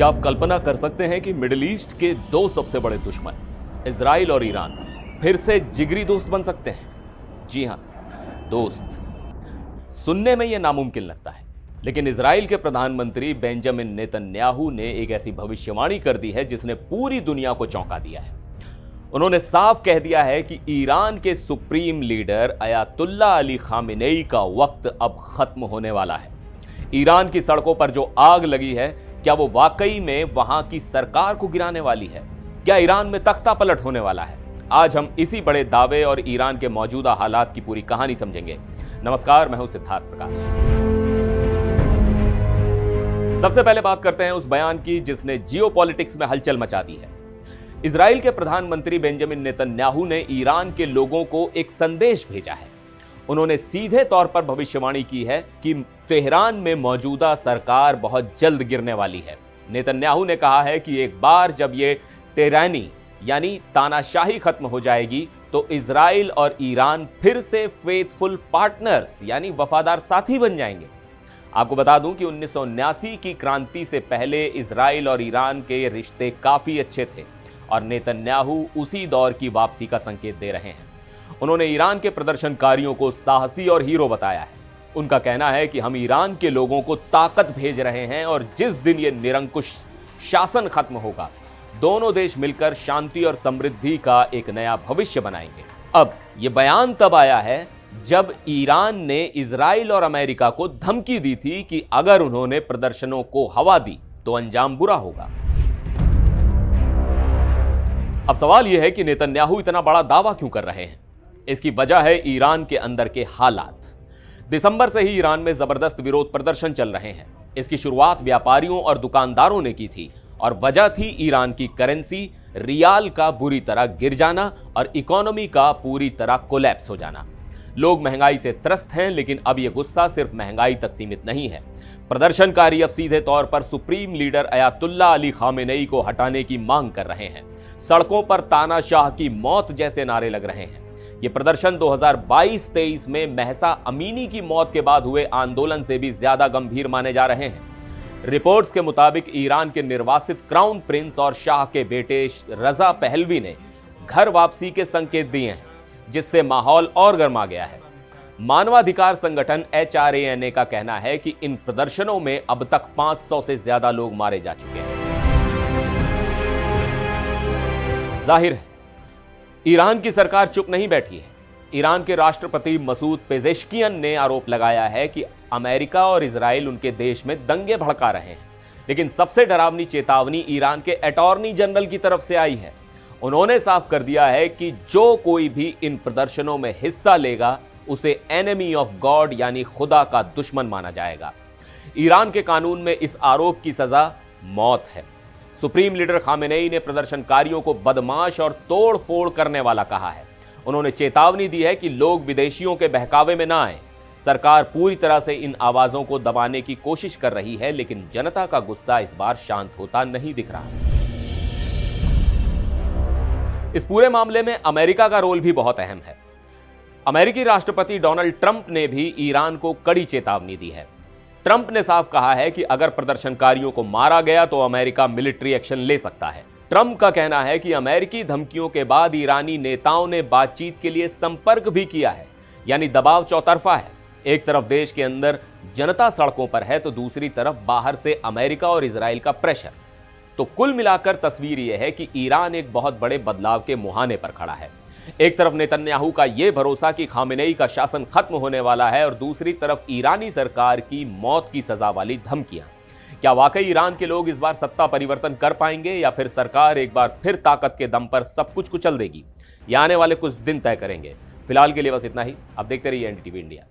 क्या आप कल्पना कर सकते हैं कि मिडिल ईस्ट के दो सबसे बड़े दुश्मन इजराइल और ईरान फिर से जिगरी दोस्त बन सकते हैं? जी हां, दोस्त। सुनने में यह नामुमकिन लगता है, लेकिन इजराइल के प्रधानमंत्री बेंजामिन नेतन्याहू ने एक ऐसी भविष्यवाणी कर दी है जिसने पूरी दुनिया को चौंका दिया है। उन्होंने साफ कह दिया है कि ईरान के supreme leader Ayatollah Ali Khamenei का वक्त अब खत्म होने वाला है। ईरान की सड़कों पर जो आग लगी है, क्या वो वाकई में वहां की सरकार को गिराने वाली है? क्या ईरान में तख्ता पलट होने वाला है? आज हम इसी बड़े दावे और ईरान के मौजूदा हालात की पूरी कहानी समझेंगे। नमस्कार, मैं हूं सिद्धार्थ प्रकाश। सबसे पहले बात करते हैं उस बयान की जिसने जियोपॉलिटिक्स में हलचल मचा दी है। इजराइल के प्रधानमंत्री बेंजामिन नेतन्याहू ने ईरान के लोगों को एक संदेश भेजा है। उन्होंने सीधे तौर पर भविष्यवाणी की है कि तेहरान में मौजूदा सरकार बहुत जल्द गिरने वाली है। नेतन्याहू ने कहा है कि एक बार जब ये टेरानी यानी तानाशाही खत्म हो जाएगी तो इजराइल और ईरान फिर से फेथफुल पार्टनर्स यानी वफादार साथी बन जाएंगे। आपको बता दूं कि 1979 की क्रांति से पहले इजराइल और ईरान के रिश्ते काफी अच्छे थे और नेतन्याहू उसी दौर की वापसी का संकेत दे रहे हैं। उन्होंने ईरान के प्रदर्शनकारियों को साहसी और हीरो बताया है। उनका कहना है कि हम ईरान के लोगों को ताकत भेज रहे हैं और जिस दिन ये निरंकुश शासन खत्म होगा, दोनों देश मिलकर शांति और समृद्धि का एक नया भविष्य बनाएंगे। अब यह बयान तब आया है जब ईरान ने इजराइल और अमेरिका को धमकी दी थी कि अगर उन्होंने प्रदर्शनों को हवा दी तो अंजाम बुरा होगा। अब सवाल यह है कि नेतन्याहू इतना बड़ा दावा क्यों कर रहे हैं? इसकी वजह है ईरान के अंदर के हालात। दिसंबर से ही ईरान में जबरदस्त विरोध प्रदर्शन चल रहे हैं। इसकी शुरुआत व्यापारियों और दुकानदारों ने की थी और वजह थी ईरान की करेंसी रियाल का बुरी तरह गिर जाना और इकोनॉमी का पूरी तरह कोलैप्स हो जाना। लोग महंगाई से त्रस्त हैं, लेकिन अब यह गुस्सा सिर्फ महंगाई तक सीमित नहीं है। प्रदर्शनकारी अब सीधे तौर पर supreme leader Ayatollah Ali Khamenei को हटाने की मांग कर रहे हैं। सड़कों पर तानाशाह की मौत जैसे नारे लग रहे हैं। ये प्रदर्शन 2022-23 में महसा अमीनी की मौत के बाद हुए आंदोलन से भी ज्यादा गंभीर माने जा रहे हैं। रिपोर्ट्स के मुताबिक ईरान के निर्वासित क्राउन प्रिंस और शाह के बेटे रजा पहलवी ने घर वापसी के संकेत दिए हैं, जिससे माहौल और गर्मा गया है। मानवाधिकार संगठन HRANA का कहना है कि इन प्रदर्शनों में अब तक 500 से ज्यादा लोग मारे जा चुके हैं। जाहिर है ईरान की सरकार चुप नहीं बैठी है। ईरान के राष्ट्रपति मसूद पेजेश्कियन ने आरोप लगाया है कि अमेरिका और इजराइल उनके देश में दंगे भड़का रहे हैं। लेकिन सबसे डरावनी चेतावनी ईरान के अटॉर्नी जनरल की तरफ से आई है। उन्होंने साफ कर दिया है कि जो कोई भी इन प्रदर्शनों में हिस्सा लेगा उसे एनिमी ऑफ गॉड यानी खुदा का दुश्मन माना जाएगा। ईरान के कानून में इस आरोप की सजा मौत है। सुप्रीम लीडर खामेनेई ने प्रदर्शनकारियों को बदमाश और तोड़ फोड़ करने वाला कहा है। उन्होंने चेतावनी दी है कि लोग विदेशियों के बहकावे में ना आए। सरकार पूरी तरह से इन आवाजों को दबाने की कोशिश कर रही है, लेकिन जनता का गुस्सा इस बार शांत होता नहीं दिख रहा। इस पूरे मामले में अमेरिका का रोल भी बहुत अहम है। अमेरिकी राष्ट्रपति डोनाल्ड ट्रंप ने भी ईरान को कड़ी चेतावनी दी है। ट्रंप ने साफ कहा है कि अगर प्रदर्शनकारियों को मारा गया तो अमेरिका मिलिट्री एक्शन ले सकता है। ट्रंप का कहना है कि अमेरिकी धमकियों के बाद ईरानी नेताओं ने बातचीत के लिए संपर्क भी किया है, यानी दबाव चौतरफा है। एक तरफ देश के अंदर जनता सड़कों पर है तो दूसरी तरफ बाहर से अमेरिका और इजराइल का प्रेशर। तो कुल मिलाकर तस्वीर यह है कि ईरान एक बहुत बड़े बदलाव के मुहाने पर खड़ा है। एक तरफ नेतन्याहू का यह भरोसा कि खामेनेई का शासन खत्म होने वाला है और दूसरी तरफ ईरानी सरकार की मौत की सजा वाली धमकियां। क्या वाकई ईरान के लोग इस बार सत्ता परिवर्तन कर पाएंगे या फिर सरकार एक बार फिर ताकत के दम पर सब कुछ कुचल देगी? ये आने वाले कुछ दिन तय करेंगे। फिलहाल के लिए बस इतना ही। अब देखते रहिए NDTV इंडिया।